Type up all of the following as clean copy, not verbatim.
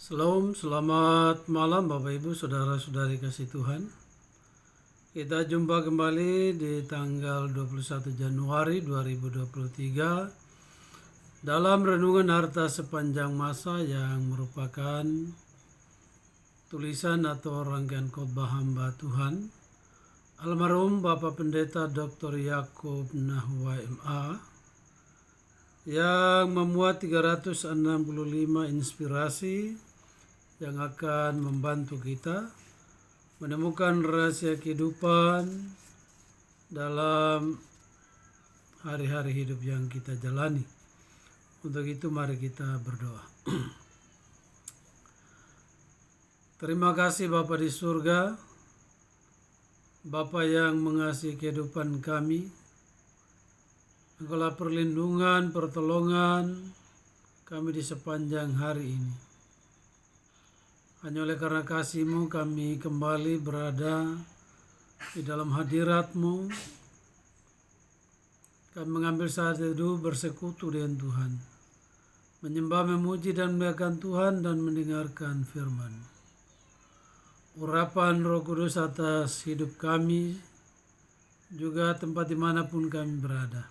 Shalom, selamat malam Bapak Ibu, Saudara-saudari kasih Tuhan. Kita jumpa kembali di tanggal 21 Januari 2023 dalam Renungan Harta Sepanjang Masa yang merupakan tulisan atau rangkaian khotbah hamba Tuhan almarhum Bapak Pendeta Dr. Yakub Nahua MA yang memuat 365 inspirasi yang akan membantu kita menemukan rahasia kehidupan dalam hari-hari hidup yang kita jalani. Untuk itu mari kita berdoa. Terima kasih Bapa di surga, Bapa yang mengasihi kehidupan kami. Engkaulah perlindungan, pertolongan kami di sepanjang hari ini. Hanya oleh karena kasih-Mu kami kembali berada di dalam hadirat-Mu. Kami mengambil saat teduh bersekutu dengan Tuhan, menyembah, memuji dan memuliakan Tuhan dan mendengarkan firman. Urapan Roh Kudus atas hidup kami, juga tempat dimanapun kami berada.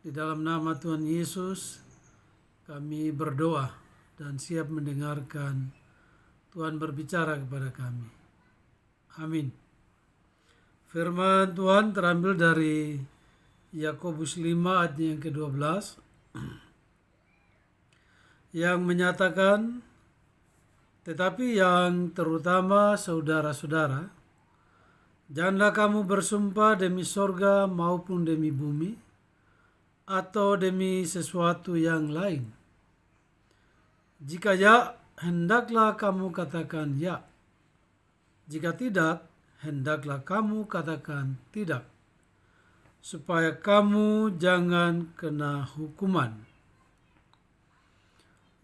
Di dalam nama Tuhan Yesus kami berdoa dan siap mendengarkan Tuhan berbicara kepada kami. Amin. Firman Tuhan terambil dari Yakobus 5 ayat yang ke-12 yang menyatakan, tetapi yang terutama saudara-saudara, janganlah kamu bersumpah demi sorga maupun demi bumi atau demi sesuatu yang lain. Jika ya, hendaklah kamu katakan ya. Jika tidak, hendaklah kamu katakan tidak, supaya kamu jangan kena hukuman.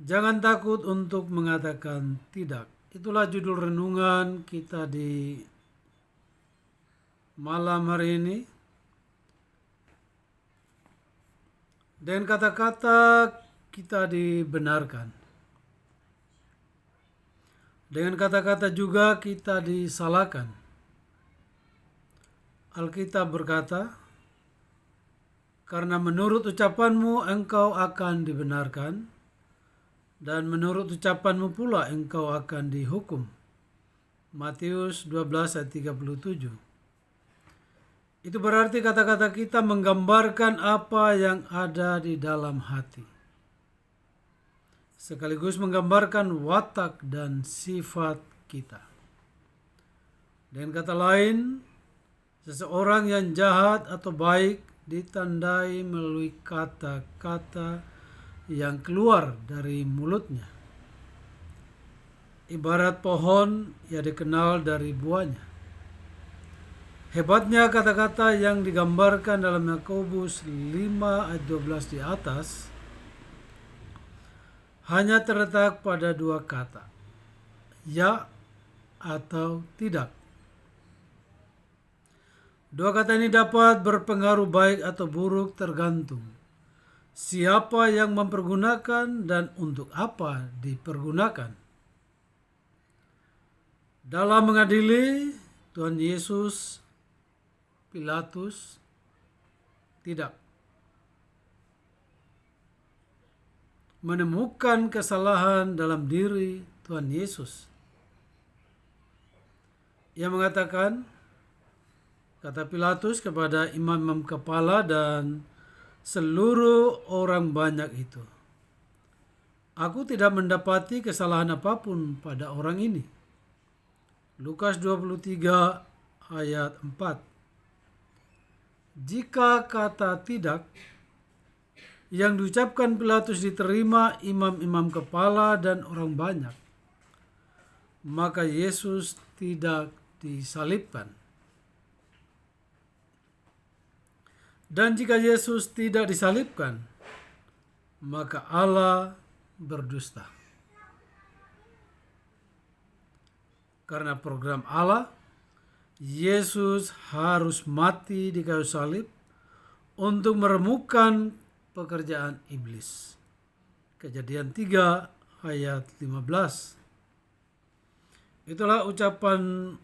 Jangan takut untuk mengatakan tidak. Itulah judul renungan kita di malam hari ini. Dengan kata-kata kita dibenarkan. Dengan kata-kata juga kita disalahkan. Alkitab berkata, karena menurut ucapanmu engkau akan dibenarkan, dan menurut ucapanmu pula engkau akan dihukum. Matius 12 ayat 37. Itu berarti kata-kata kita menggambarkan apa yang ada di dalam hati, sekaligus menggambarkan watak dan sifat kita. Dengan kata lain, seseorang yang jahat atau baik ditandai melalui kata-kata yang keluar dari mulutnya. Ibarat pohon yang dikenal dari buahnya. Hebatnya kata-kata yang digambarkan dalam Yakobus 5 ayat 12 di atas hanya terletak pada dua kata, ya atau tidak. Dua kata ini dapat berpengaruh baik atau buruk tergantung siapa yang mempergunakan dan untuk apa dipergunakan. Dalam mengadili Tuhan Yesus, Pilatus tidak menemukan kesalahan dalam diri Tuhan Yesus. Ia mengatakan, kata Pilatus kepada imam-imam kepala dan seluruh orang banyak itu, aku tidak mendapati kesalahan apapun pada orang ini. Lukas 23 ayat 4. Jika kata tidak yang diucapkan Pilatus diterima imam-imam kepala dan orang banyak, maka Yesus tidak disalibkan. Dan jika Yesus tidak disalibkan, maka Allah berdusta. Karena program Allah, Yesus harus mati di kayu salib untuk meremukkan pekerjaan iblis. Kejadian 3 ayat 15. Itulah ucapan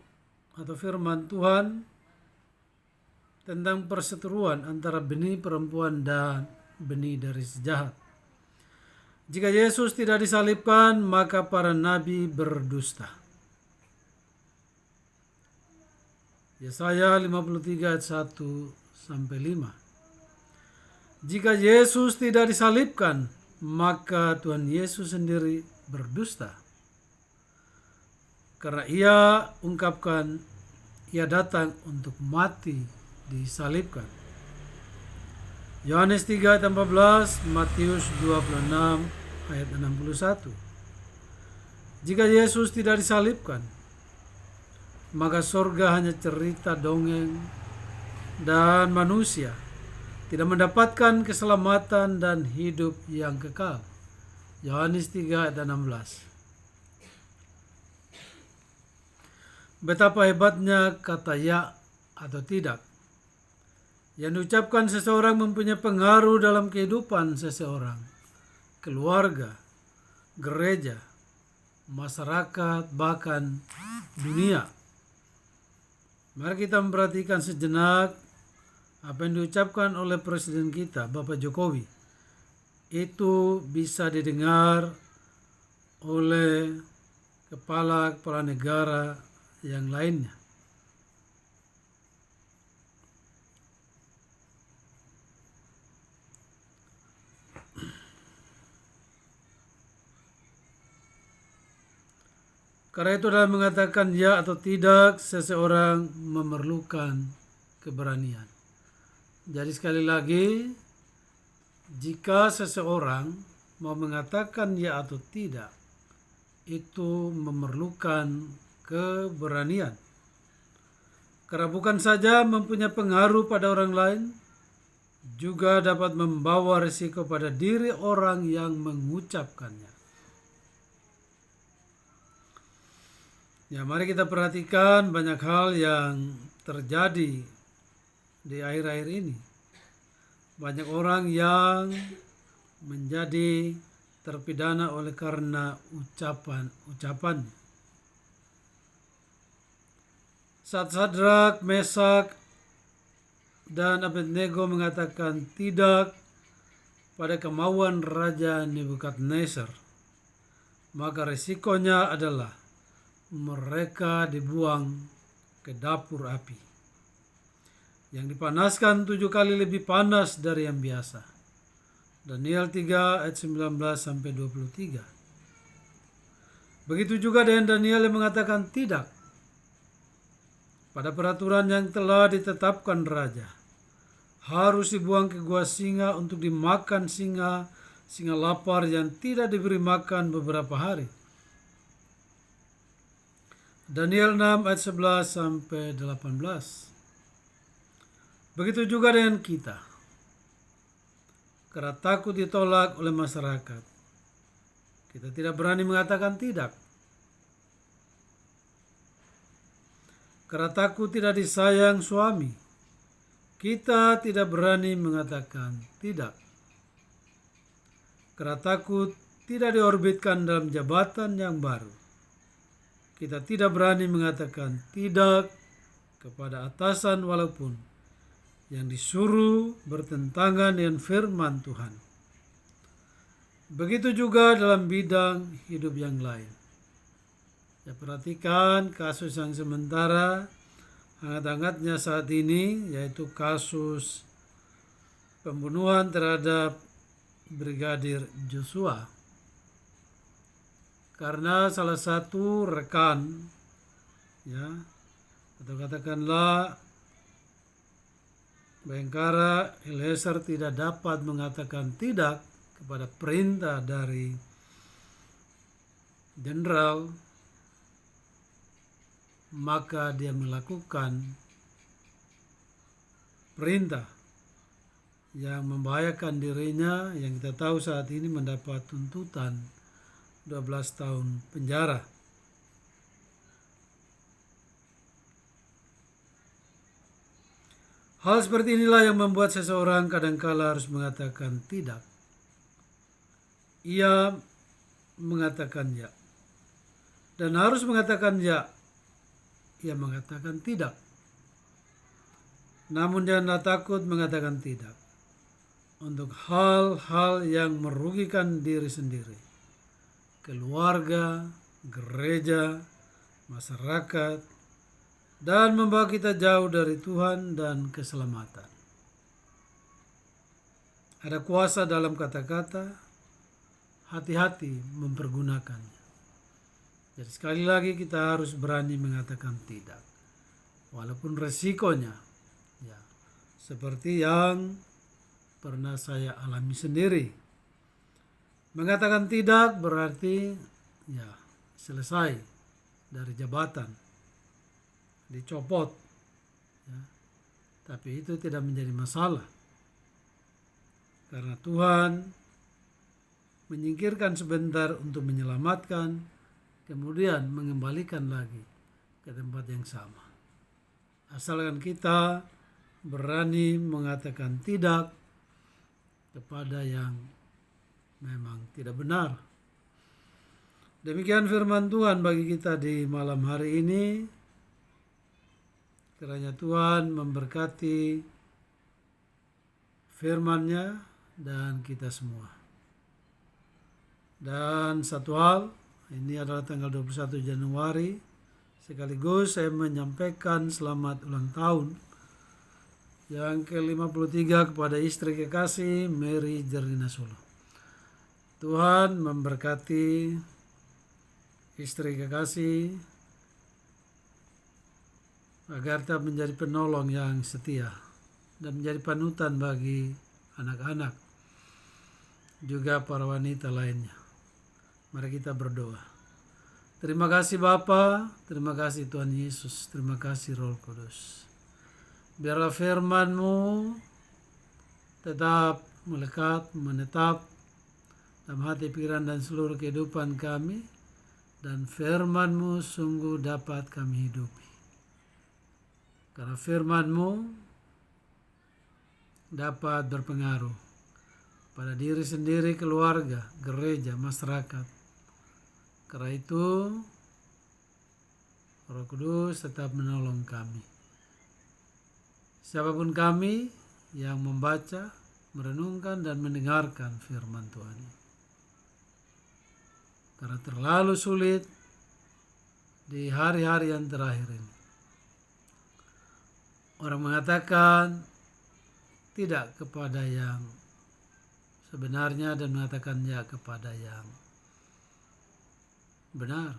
atau firman Tuhan tentang perseteruan antara benih perempuan dan benih dari si jahat. Jika Yesus tidak disalibkan, maka para nabi berdusta. Yesaya 53 ayat 1-5. Jika Yesus tidak disalibkan, maka Tuhan Yesus sendiri berdusta. Karena ia ungkapkan, ia datang untuk mati, disalibkan. Yohanes 3 ayat 14, Matius 26 ayat 61. Jika Yesus tidak disalibkan, maka surga hanya cerita dongeng dan manusia tidak mendapatkan keselamatan dan hidup yang kekal. Yohanes 3 ayat 16. Betapa hebatnya kata ya atau tidak yang diucapkan seseorang mempunyai pengaruh dalam kehidupan seseorang, keluarga, gereja, masyarakat, bahkan dunia. Mari kita memperhatikan sejenak apa yang diucapkan oleh Presiden kita, Bapak Jokowi. Itu bisa didengar oleh kepala negara yang lainnya. Karena itu dalam mengatakan ya atau tidak, seseorang memerlukan keberanian. Jadi sekali lagi, jika seseorang mau mengatakan ya atau tidak, itu memerlukan keberanian. Karena bukan saja mempunyai pengaruh pada orang lain, juga dapat membawa risiko pada diri orang yang mengucapkannya. Ya, mari kita perhatikan banyak hal yang terjadi di akhir-akhir ini. Banyak orang yang menjadi terpidana oleh karena ucapan. Saat Sadrak, Mesak, dan Abednego mengatakan tidak pada kemauan Raja Nebukadnezar, maka resikonya adalah mereka dibuang ke dapur api yang dipanaskan 7 kali lebih panas dari yang biasa. Daniel 3 ayat 19-23. Begitu juga dengan Daniel yang mengatakan tidak pada peraturan yang telah ditetapkan raja. Harus dibuang ke gua singa untuk dimakan singa lapar yang tidak diberi makan beberapa hari. Daniel 6 ayat 11-18. Begitu juga dengan kita. Karena takut ditolak oleh masyarakat, kita tidak berani mengatakan tidak. Karena takut tidak disayang suami, kita tidak berani mengatakan tidak. Karena takut tidak diorbitkan dalam jabatan yang baru, kita tidak berani mengatakan tidak kepada atasan walaupun yang disuruh bertentangan dengan firman Tuhan. Begitu juga dalam bidang hidup yang lain. Ya, perhatikan kasus yang sementara hangat-hangatnya saat ini, yaitu kasus pembunuhan terhadap Brigadir Joshua. Karena salah satu rekan, ya, atau katakanlah Bayangkara Eliezer tidak dapat mengatakan tidak kepada perintah dari jenderal, maka dia melakukan perintah yang membahayakan dirinya, yang kita tahu saat ini mendapat tuntutan 12 tahun penjara. Hal seperti inilah yang membuat seseorang kadangkala harus mengatakan tidak. Ia mengatakan ya. Dan harus mengatakan ya, ia mengatakan tidak. Namun janganlah takut mengatakan tidak untuk hal-hal yang merugikan diri sendiri, keluarga, gereja, masyarakat, dan membawa kita jauh dari Tuhan dan keselamatan. Ada kuasa dalam kata-kata, hati-hati mempergunakannya. Jadi sekali lagi kita harus berani mengatakan tidak, walaupun resikonya ya seperti yang pernah saya alami sendiri. Mengatakan tidak berarti ya selesai dari jabatan, dicopot ya. Tapi itu tidak menjadi masalah karena Tuhan menyingkirkan sebentar untuk menyelamatkan, kemudian mengembalikan lagi ke tempat yang sama. Asalkan kita berani mengatakan tidak kepada yang memang tidak benar. Demikian firman Tuhan bagi kita di malam hari ini. Kiranya Tuhan memberkati firman-Nya dan kita semua. Dan satu hal, ini adalah tanggal 21 Januari, sekaligus saya menyampaikan selamat ulang tahun yang ke-53 kepada istri kekasih Mary Jernina Solo. Tuhan memberkati istri kekasih agar tetap menjadi penolong yang setia dan menjadi panutan bagi anak-anak, juga para wanita lainnya. Mari kita berdoa. Terima kasih Bapa, terima kasih Tuhan Yesus, terima kasih Roh Kudus. Biarlah firman-Mu tetap melekat, menetap dalam hati, pikiran, dan seluruh kehidupan kami. Dan firman-Mu sungguh dapat kami hidupi. Karena firman-Mu dapat berpengaruh pada diri sendiri, keluarga, gereja, masyarakat. Karena itu, Roh Kudus tetap menolong kami. Siapapun kami yang membaca, merenungkan, dan mendengarkan firman Tuhan. Karena terlalu sulit di hari-hari yang terakhir ini. Orang mengatakan tidak kepada yang sebenarnya dan mengatakan ya kepada yang benar.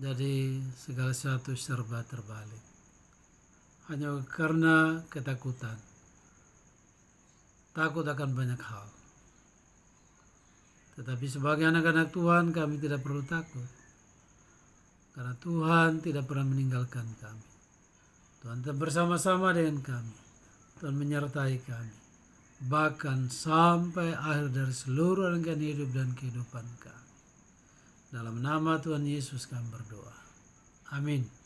Jadi segala sesuatu serba terbalik. Hanya karena ketakutan. Takut akan banyak hal. Tetapi sebagai anak-anak Tuhan kami tidak perlu takut. Karena Tuhan tidak pernah meninggalkan kami. Tuhan tetap bersama-sama dengan kami. Tuhan menyertai kami. Bahkan sampai akhir dari seluruh rangkaian hidup dan kehidupan kami. Dalam nama Tuhan Yesus kami berdoa. Amin.